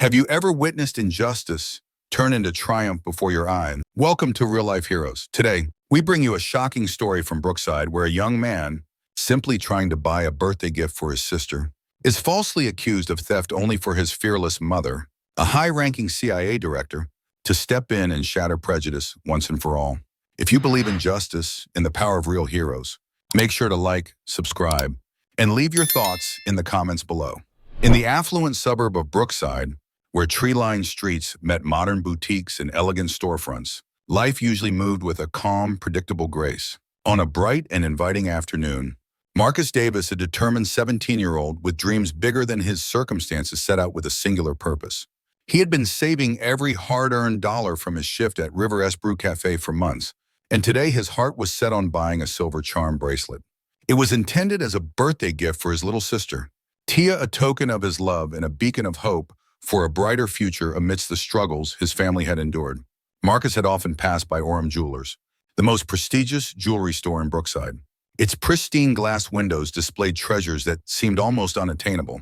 Have you ever witnessed injustice turn into triumph before your eyes? Welcome to Real Life Heroes. Today, we bring you a shocking story from Brookside where a young man, simply trying to buy a birthday gift for his sister, is falsely accused of theft only for his fearless mother, a high-ranking CIA director, to step in and shatter prejudice once and for all. If you believe in justice and the power of real heroes, make sure to like, subscribe, and leave your thoughts in the comments below. In the affluent suburb of Brookside, where tree-lined streets met modern boutiques and elegant storefronts, life usually moved with a calm, predictable grace. On a bright and inviting afternoon, Marcus Davis, a determined 17-year-old with dreams bigger than his circumstances, set out with a singular purpose. He had been saving every hard-earned dollar from his shift at River S Brew Cafe for months, and today his heart was set on buying a silver charm bracelet. It was intended as a birthday gift for his little sister, Tia, a token of his love and a beacon of hope for a brighter future amidst the struggles his family had endured. Marcus had often passed by Aurum Jewelers, the most prestigious jewelry store in Brookside. Its pristine glass windows displayed treasures that seemed almost unattainable.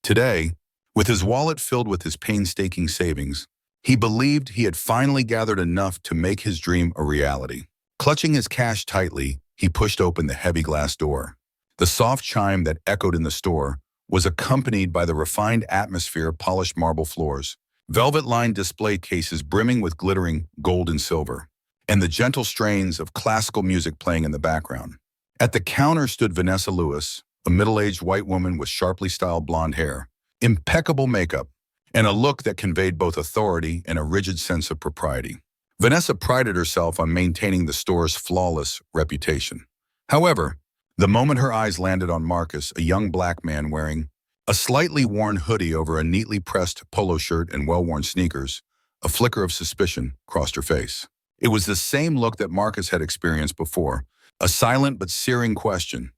Today, with his wallet filled with his painstaking savings, he believed he had finally gathered enough to make his dream a reality. Clutching his cash tightly, he pushed open the heavy glass door. The soft chime that echoed in the store was accompanied by the refined atmosphere of polished marble floors, velvet-lined display cases brimming with glittering gold and silver, and the gentle strains of classical music playing in the background. At the counter stood Vanessa Lewis, a middle-aged white woman with sharply styled blonde hair, impeccable makeup, and a look that conveyed both authority and a rigid sense of propriety. Vanessa prided herself on maintaining the store's flawless reputation. However, the moment her eyes landed on Marcus, a young black man wearing a slightly worn hoodie over a neatly pressed polo shirt and well-worn sneakers, a flicker of suspicion crossed her face. It was the same look that Marcus had experienced before, a silent but searing question.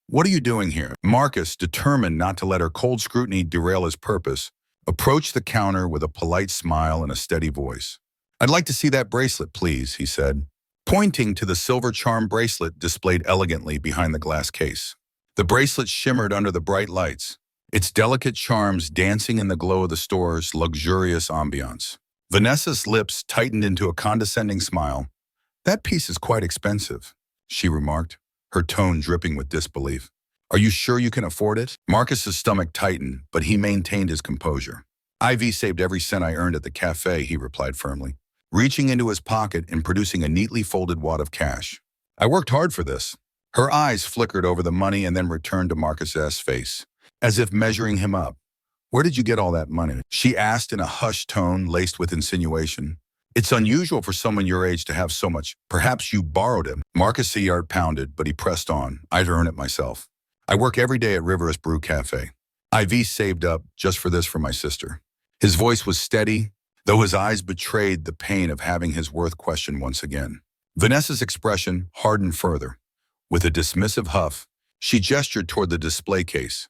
"What are you doing here?" Marcus, determined not to let her cold scrutiny derail his purpose, approached the counter with a polite smile and a steady voice. "I'd like to see that bracelet, please," he said, pointing to the silver charm bracelet displayed elegantly behind the glass case. The bracelet shimmered under the bright lights, its delicate charms dancing in the glow of the store's luxurious ambiance. Vanessa's lips tightened into a condescending smile. "That piece is quite expensive," she remarked, her tone dripping with disbelief. "Are you sure you can afford it?" Marcus's stomach tightened, but he maintained his composure. "I've saved every cent I earned at the cafe," he replied firmly, reaching into his pocket and producing a neatly folded wad of cash. "I worked hard for this." Her eyes flickered over the money and then returned to Marcus's face, as if measuring him up. "Where did you get all that money?" she asked in a hushed tone laced with insinuation. "It's unusual for someone your age to have so much. Perhaps you borrowed it." Marcus's heart pounded, but he pressed on. "I'd earn it myself. I work every day at River S Brew Cafe. I've saved up just for this for my sister." His voice was steady, though his eyes betrayed the pain of having his worth questioned once again. Vanessa's expression hardened further. With a dismissive huff, she gestured toward the display case.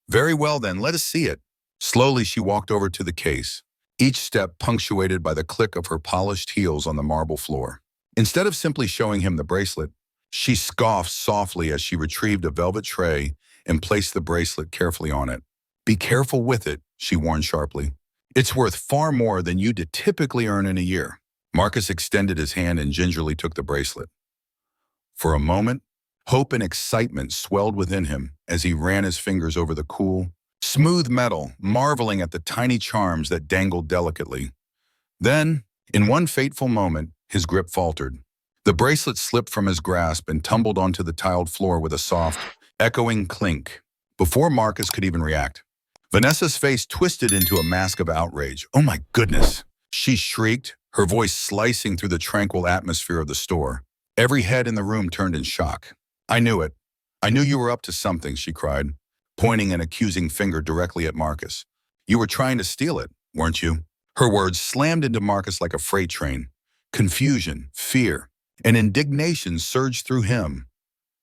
"Very well then, let us see it." Slowly she walked over to the case, each step punctuated by the click of her polished heels on the marble floor. Instead of simply showing him the bracelet, she scoffed softly as she retrieved a velvet tray and placed the bracelet carefully on it. "Be careful with it," she warned sharply. "It's worth far more than you'd typically earn in a year." Marcus extended his hand and gingerly took the bracelet. For a moment, hope and excitement swelled within him as he ran his fingers over the cool, smooth metal, marveling at the tiny charms that dangled delicately. Then, in one fateful moment, his grip faltered. The bracelet slipped from his grasp and tumbled onto the tiled floor with a soft, echoing clink. Before Marcus could even react, Vanessa's face twisted into a mask of outrage. "Oh my goodness!" she shrieked, her voice slicing through the tranquil atmosphere of the store. Every head in the room turned in shock. "I knew it. I knew you were up to something," she cried, pointing an accusing finger directly at Marcus. "You were trying to steal it, weren't you?" Her words slammed into Marcus like a freight train. Confusion, fear, and indignation surged through him.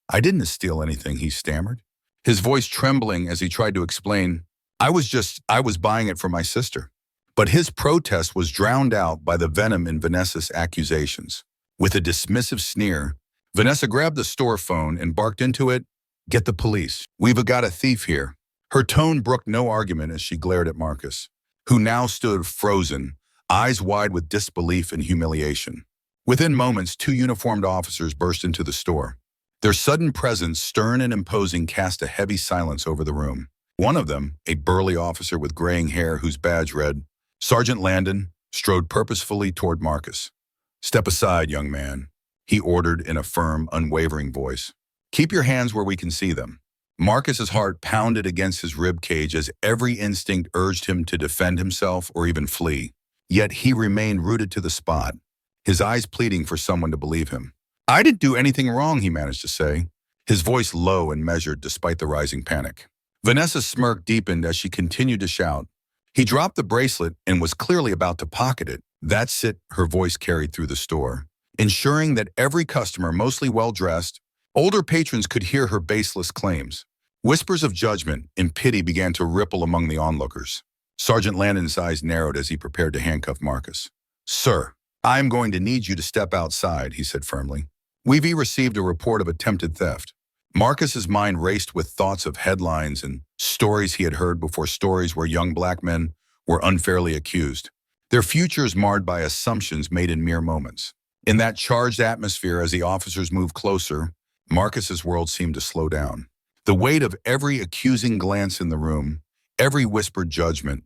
"I didn't steal anything," he stammered, his voice trembling as he tried to explain. I was buying it for my sister." But his protest was drowned out by the venom in Vanessa's accusations. With a dismissive sneer, Vanessa grabbed the store phone and barked into it, "Get the police. We've got a thief here." Her tone brooked no argument as she glared at Marcus. who now stood frozen, eyes wide with disbelief and humiliation. Within moments, two uniformed officers burst into the store. Their sudden presence, stern and imposing, cast a heavy silence over the room. One of them, a burly officer with graying hair whose badge read, Sergeant Landon, strode purposefully toward Marcus. "Step aside, young man," he ordered in a firm, unwavering voice. "Keep your hands where we can see them." Marcus's heart pounded against his rib cage as every instinct urged him to defend himself or even flee. Yet he remained rooted to the spot, his eyes pleading for someone to believe him. "I didn't do anything wrong," he managed to say, his voice low and measured despite the rising panic. Vanessa's smirk deepened as she continued to shout. "He dropped the bracelet and was clearly about to pocket it." "That's it," her voice carried through the store, ensuring that every customer, mostly well-dressed, older patrons, could hear her baseless claims. Whispers of judgment and pity began to ripple among the onlookers. Sergeant Landon's eyes narrowed as he prepared to handcuff Marcus. "Sir, I am going to need you to step outside," he said firmly. "We've received a report of attempted theft." Marcus's mind raced with thoughts of headlines and stories he had heard before, stories where young black men were unfairly accused, their futures marred by assumptions made in mere moments. In that charged atmosphere, as the officers moved closer, Marcus's world seemed to slow down. The weight of every accusing glance in the room, every whispered judgment,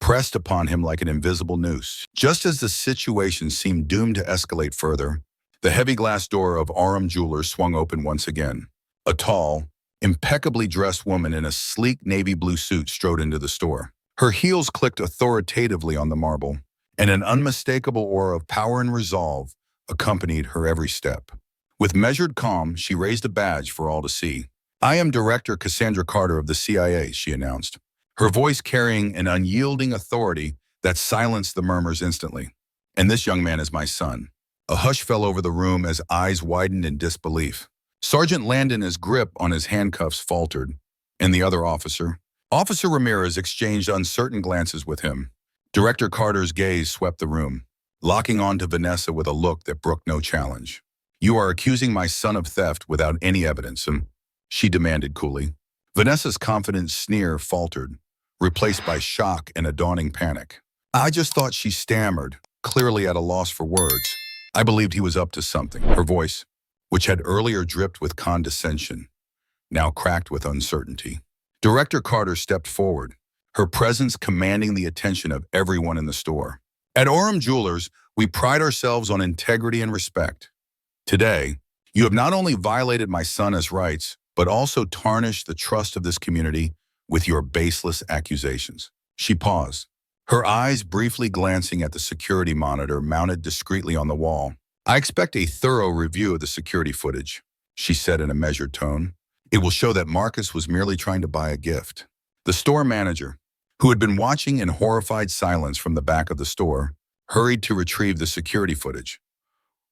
pressed upon him like an invisible noose. Just as the situation seemed doomed to escalate further, the heavy glass door of Aurum Jewelers swung open once again. A tall, impeccably dressed woman in a sleek navy blue suit strode into the store. Her heels clicked authoritatively on the marble, and an unmistakable aura of power and resolve accompanied her every step. With measured calm, she raised a badge for all to see. "I am Director Cassandra Carter of the CIA," she announced, her voice carrying an unyielding authority that silenced the murmurs instantly. "And this young man is my son." A hush fell over the room as eyes widened in disbelief. Sergeant Landon's grip on his handcuffs faltered, and the other officer, Officer Ramirez, exchanged uncertain glances with him. Director Carter's gaze swept the room, locking on to Vanessa with a look that brooked no challenge. "You are accusing my son of theft without any evidence," she demanded coolly. Vanessa's confident sneer faltered, replaced by shock and a dawning panic. "I just thought," she stammered, clearly at a loss for words. "I believed he was up to something." Her voice, which had earlier dripped with condescension, now cracked with uncertainty. Director Carter stepped forward, her presence commanding the attention of everyone in the store. "At Aurum Jewelers, we pride ourselves on integrity and respect. Today, you have not only violated my son's rights, but also tarnished the trust of this community with your baseless accusations." She paused, her eyes briefly glancing at the security monitor mounted discreetly on the wall. "I expect a thorough review of the security footage," she said in a measured tone. "It will show that Marcus was merely trying to buy a gift." The store manager, who had been watching in horrified silence from the back of the store, hurried to retrieve the security footage.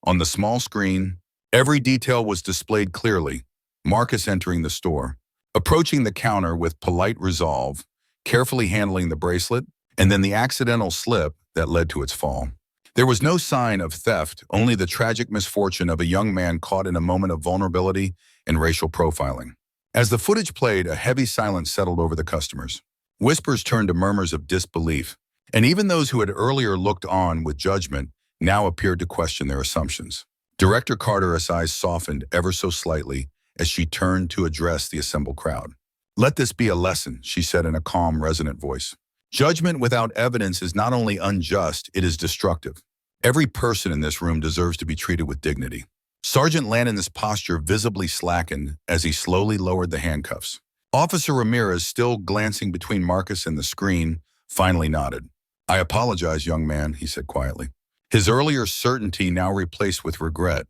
On the small screen, every detail was displayed clearly. Marcus entering the store, approaching the counter with polite resolve, carefully handling the bracelet, and then the accidental slip that led to its fall. There was no sign of theft, only the tragic misfortune of a young man caught in a moment of vulnerability and racial profiling. As the footage played, a heavy silence settled over the customers. Whispers turned to murmurs of disbelief, and even those who had earlier looked on with judgment now appeared to question their assumptions. Director Carter's eyes softened ever so slightly as she turned to address the assembled crowd. "Let this be a lesson," she said in a calm, resonant voice. "Judgment without evidence is not only unjust, it is destructive. Every person in this room deserves to be treated with dignity." Sergeant Landon's posture visibly slackened as he slowly lowered the handcuffs. Officer Ramirez, still glancing between Marcus and the screen, finally nodded. "I apologize, young man," he said quietly, his earlier certainty now replaced with regret.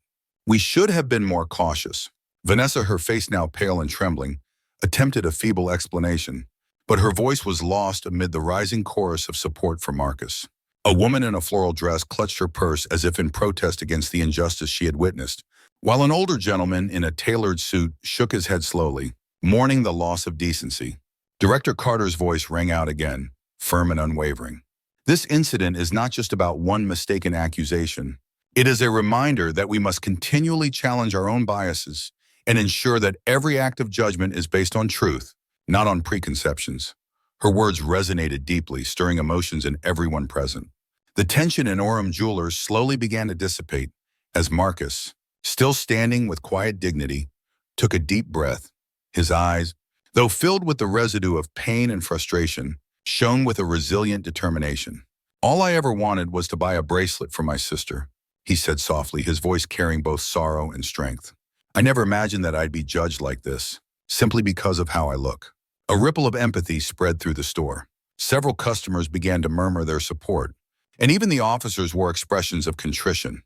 "We should have been more cautious." Vanessa, her face now pale and trembling, attempted a feeble explanation, but her voice was lost amid the rising chorus of support for Marcus. A woman in a floral dress clutched her purse as if in protest against the injustice she had witnessed, while an older gentleman in a tailored suit shook his head slowly, mourning the loss of decency. Director Carter's voice rang out again, firm and unwavering. "This incident is not just about one mistaken accusation. It is a reminder that we must continually challenge our own biases and ensure that every act of judgment is based on truth, not on preconceptions." Her words resonated deeply, stirring emotions in everyone present. The tension in Aurum Jewelers slowly began to dissipate as Marcus, still standing with quiet dignity, took a deep breath. His eyes, though filled with the residue of pain and frustration, shone with a resilient determination. "All I ever wanted was to buy a bracelet for my sister," he said softly, his voice carrying both sorrow and strength. "I never imagined that I'd be judged like this, simply because of how I look." A ripple of empathy spread through the store. Several customers began to murmur their support, and even the officers wore expressions of contrition.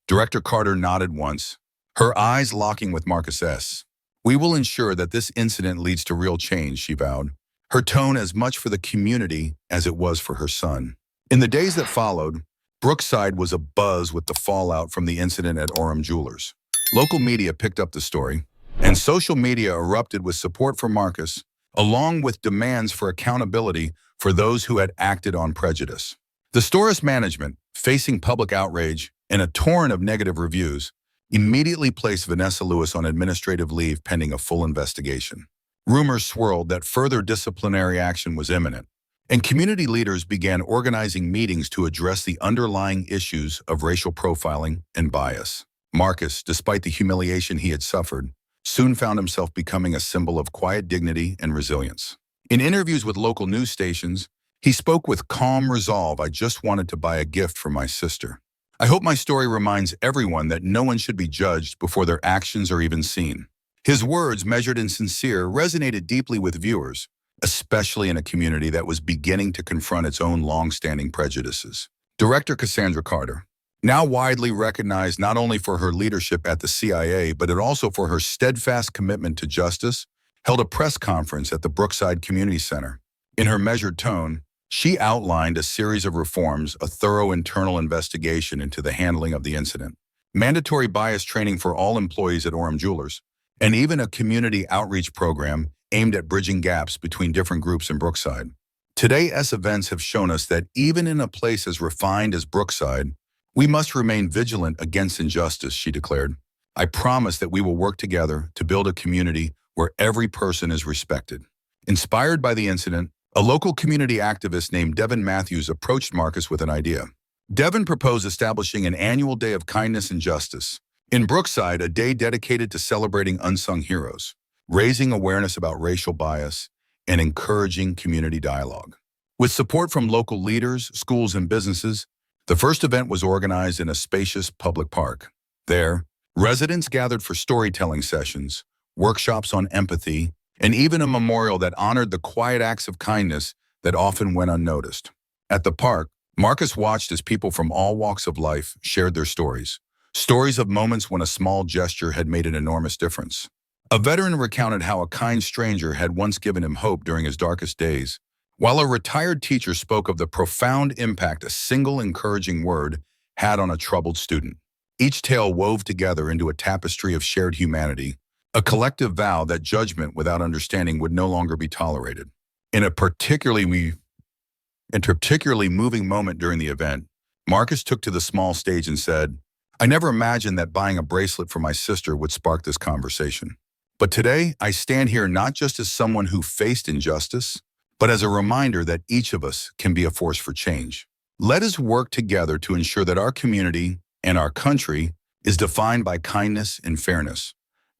Director Carter nodded once, her eyes locking with Marcus S. "We will ensure that this incident leads to real change," she vowed, her tone as much for the community as it was for her son. In the days that followed, Brookside was abuzz with the fallout from the incident at Aurum Jewelers. Local media picked up the story, and social media erupted with support for Marcus, along with demands for accountability for those who had acted on prejudice. The store's management, facing public outrage and a torrent of negative reviews, immediately placed Vanessa Lewis on administrative leave pending a full investigation. Rumors swirled that further disciplinary action was imminent, and community leaders began organizing meetings to address the underlying issues of racial profiling and bias. Marcus, despite the humiliation he had suffered, soon found himself becoming a symbol of quiet dignity and resilience. In interviews with local news stations, he spoke with calm resolve. "I just wanted to buy a gift for my sister. I hope my story reminds everyone that no one should be judged before their actions are even seen." His words, measured and sincere, resonated deeply with viewers, especially in a community that was beginning to confront its own long-standing prejudices. Director Cassandra Carter, now widely recognized not only for her leadership at the CIA, but also for her steadfast commitment to justice, held a press conference at the Brookside Community Center. In her measured tone, she outlined a series of reforms, a thorough internal investigation into the handling of the incident, mandatory bias training for all employees at Aurum Jewelers, and even a community outreach program aimed at bridging gaps between different groups in Brookside. Today's events have shown us that even in a place as refined as Brookside, we must remain vigilant against injustice, she declared. "I promise that we will work together to build a community where every person is respected." Inspired by the incident, a local community activist named Devin Matthews approached Marcus with an idea. Devin proposed establishing an annual day of kindness and justice in Brookside, a day dedicated to celebrating unsung heroes, raising awareness about racial bias, and encouraging community dialogue. With support from local leaders, schools, and businesses, the first event was organized in a spacious public park. There, residents gathered for storytelling sessions, workshops on empathy, and even a memorial that honored the quiet acts of kindness that often went unnoticed. At the park, Marcus watched as people from all walks of life shared their stories of moments when a small gesture had made an enormous difference. A veteran recounted how a kind stranger had once given him hope during his darkest days, while a retired teacher spoke of the profound impact a single encouraging word had on a troubled student. Each tale wove together into a tapestry of shared humanity, a collective vow that judgment without understanding would no longer be tolerated. In a particularly moving moment during the event, Marcus took to the small stage and said, "I never imagined that buying a bracelet for my sister would spark this conversation. But today, I stand here not just as someone who faced injustice, but as a reminder that each of us can be a force for change. Let us work together to ensure that our community and our country is defined by kindness and fairness,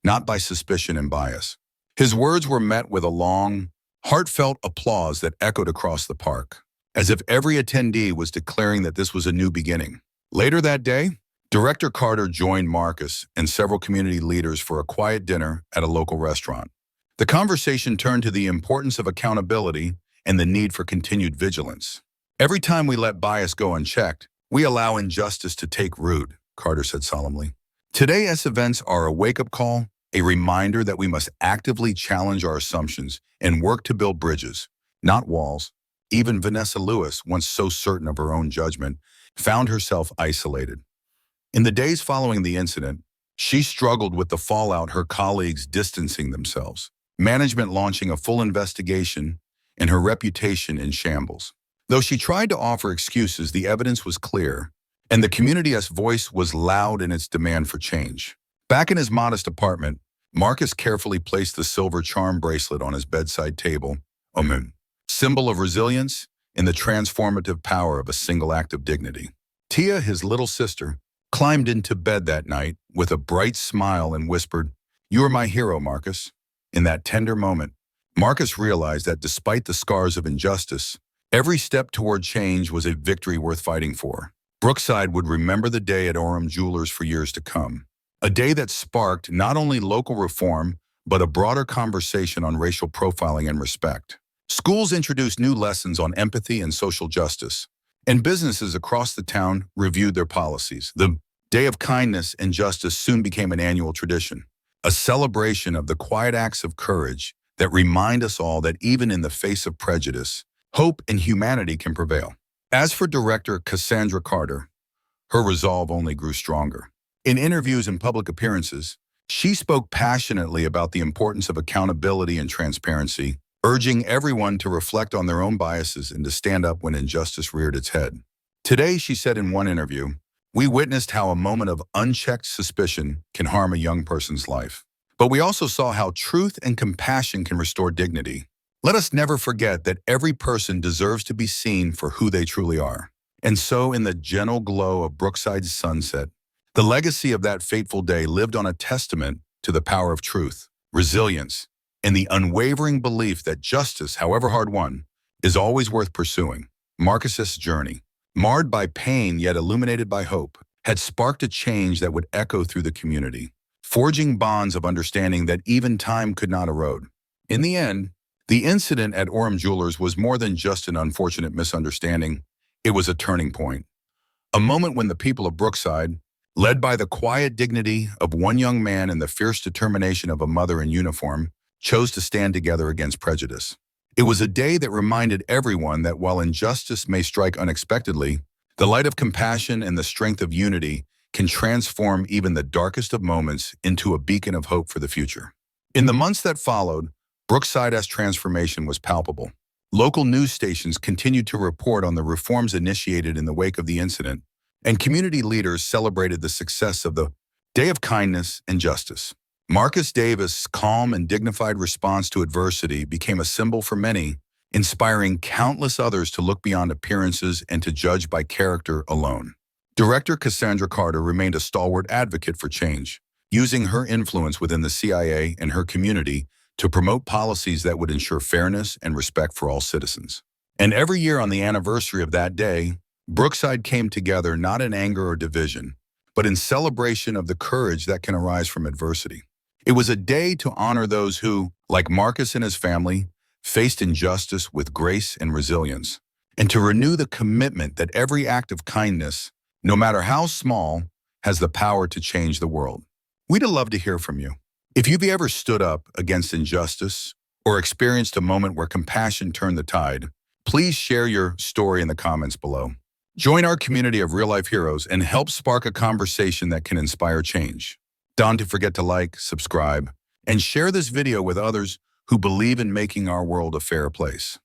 not by suspicion and bias." His words were met with a long, heartfelt applause that echoed across the park, as if every attendee was declaring that this was a new beginning. Later that day, Director Carter joined Marcus and several community leaders for a quiet dinner at a local restaurant. The conversation turned to the importance of accountability and the need for continued vigilance. "Every time we let bias go unchecked, we allow injustice to take root," Carter said solemnly. Today's events are a wake-up call, a reminder that we must actively challenge our assumptions and work to build bridges, not walls. Even Vanessa Lewis, once so certain of her own judgment, found herself isolated. In the days following the incident, she struggled with the fallout, her colleagues distancing themselves, management launching a full investigation, and her reputation in shambles. Though she tried to offer excuses, the evidence was clear, and the community's voice was loud in its demand for change. Back in his modest apartment, Marcus carefully placed the silver charm bracelet on his bedside table. symbol of resilience and the transformative power of a single act of dignity. Tia, his little sister, climbed into bed that night with a bright smile and whispered, "You are my hero, Marcus." In that tender moment, Marcus realized that despite the scars of injustice, every step toward change was a victory worth fighting for. Brookside would remember the day at Aurum Jewelers for years to come, a day that sparked not only local reform, but a broader conversation on racial profiling and respect. Schools introduced new lessons on empathy and social justice, and businesses across the town reviewed their policies. The Day of Kindness and Justice soon became an annual tradition, a celebration of the quiet acts of courage that remind us all that even in the face of prejudice, hope and humanity can prevail. As for director Cassandra Carter, her resolve only grew stronger. In interviews and public appearances, she spoke passionately about the importance of accountability and transparency, urging everyone to reflect on their own biases and to stand up when injustice reared its head. Today, she said in one interview, "We witnessed how a moment of unchecked suspicion can harm a young person's life. But we also saw how truth and compassion can restore dignity. Let us never forget that every person deserves to be seen for who they truly are." And so, in the gentle glow of Brookside's sunset, the legacy of that fateful day lived on a testament to the power of truth, resilience, and the unwavering belief that justice, however hard won, is always worth pursuing. Marcus's journey, marred by pain yet illuminated by hope, had sparked a change that would echo through the community, forging bonds of understanding that even time could not erode. In the end, the incident at Aurum Jewelers was more than just an unfortunate misunderstanding. It was a turning point, a moment when the people of Brookside, led by the quiet dignity of one young man and the fierce determination of a mother in uniform, chose to stand together against prejudice. It was a day that reminded everyone that while injustice may strike unexpectedly, the light of compassion and the strength of unity can transform even the darkest of moments into a beacon of hope for the future. In the months that followed, Brookside's transformation was palpable. Local news stations continued to report on the reforms initiated in the wake of the incident, and community leaders celebrated the success of the Day of Kindness and Justice. Marcus Davis' calm and dignified response to adversity became a symbol for many, inspiring countless others to look beyond appearances and to judge by character alone. Director Cassandra Carter remained a stalwart advocate for change, using her influence within the CIA and her community to promote policies that would ensure fairness and respect for all citizens. And every year on the anniversary of that day, Brookside came together not in anger or division, but in celebration of the courage that can arise from adversity. It was a day to honor those who, like Marcus and his family, faced injustice with grace and resilience, and to renew the commitment that every act of kindness, no matter how small, has the power to change the world. We'd love to hear from you. If you've ever stood up against injustice or experienced a moment where compassion turned the tide, please share your story in the comments below. Join our community of real-life heroes and help spark a conversation that can inspire change. Don't forget to like, subscribe, and share this video with others who believe in making our world a fair place.